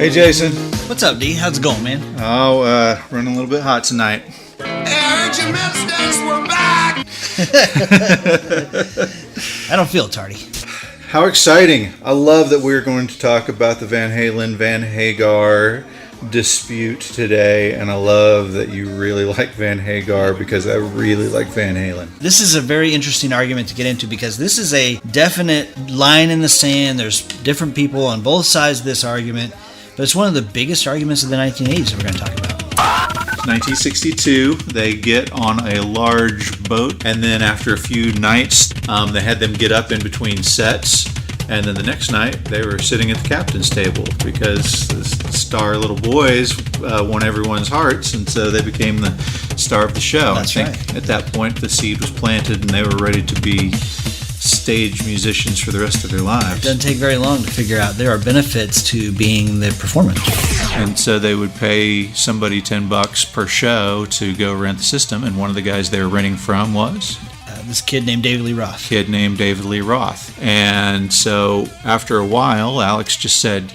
Hey, Jason. What's up, D? How's it going, man? Oh, running a little bit hot tonight. Hey, I heard your mistakes were back! I don't feel tardy. How exciting. I love that we're going to talk about the Van Halen, Van Hagar dispute today, and I love that you really like Van Hagar because I really like Van Halen. This is a very interesting argument to get into because this is a definite line in the sand. There's different people on both sides of this argument, but it's one of the biggest arguments of the 1980s that we're going to talk about. 1962, they get on a large boat, and then after a few nights, they had them get up in between sets, and then the next night, they were sitting at the captain's table because the star little boys won everyone's hearts, and so they became the star of the show. That's I think At that point, the seed was planted, and they were ready to be stage musicians for the rest of their lives. It doesn't take very long to figure out there are benefits to being the performer. And so they would pay somebody $10 per show to go rent the system, and one of the guys they were renting from was this kid named David Lee Roth. And so after a while, Alex just said,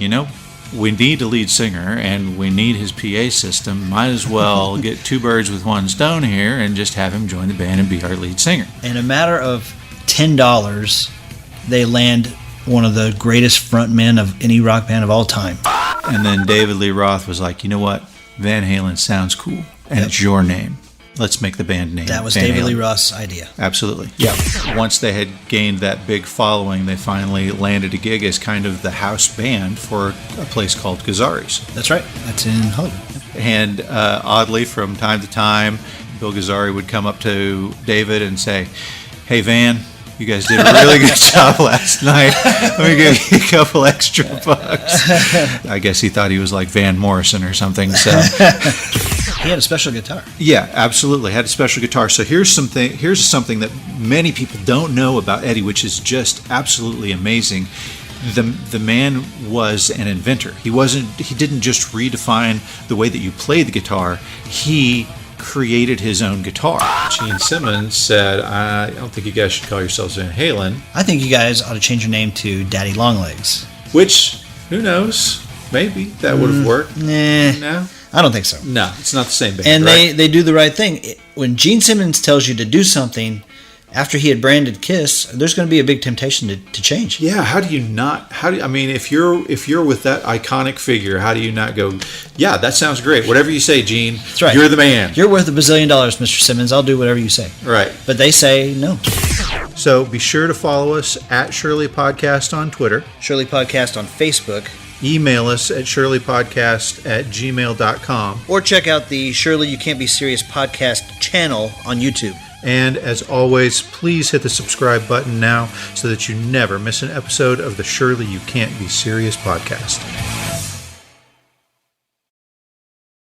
we need a lead singer and we need his PA system. Might as well get two birds with one stone here and just have him join the band and be our lead singer. In a matter of $10, they land one of the greatest frontmen of any rock band of all time. And then David Lee Roth was like, you know what? Van Halen sounds cool. And It's your name. Let's make the band name. That was Van David Halen. Lee Roth's idea. Absolutely. Yeah. Once they had gained that big following, they finally landed a gig as kind of the house band for a place called Gazzari's. That's right. That's in Hollywood. And oddly, from time to time, Bill Gazzari would come up to David and say, hey, Van, you guys did a really good job last night. Let me give you a couple extra bucks. I guess he thought he was like Van Morrison or something. So he had a special guitar. Yeah, absolutely. Had a special guitar. So here's something that many people don't know about Eddie, which is just absolutely amazing. The man was an inventor. He didn't just redefine the way that you play the guitar. He created his own guitar. Gene Simmons said, I don't think you guys should call yourselves Van Halen. I think you guys ought to change your name to Daddy Longlegs. Which, who knows? Maybe that would have worked. No? I don't think so. No, it's not the same band. And right? they do the right thing. When Gene Simmons tells you to do something, after he had branded Kiss, there's going to be a big temptation to change. Yeah, if you're with that iconic figure, how do you not go, yeah, that sounds great. Whatever you say, Gene, that's right. You're the man. You're worth $1 bazillion, Mr. Simmons. I'll do whatever you say. Right. But they say no. So be sure to follow us at Shirley Podcast on Twitter. Shirley Podcast on Facebook. Email us at shirleypodcast@gmail.com. Or check out the Shirley You Can't Be Serious podcast channel on YouTube. And as always, please hit the subscribe button now so that you never miss an episode of the Shirley You Can't Be Serious podcast.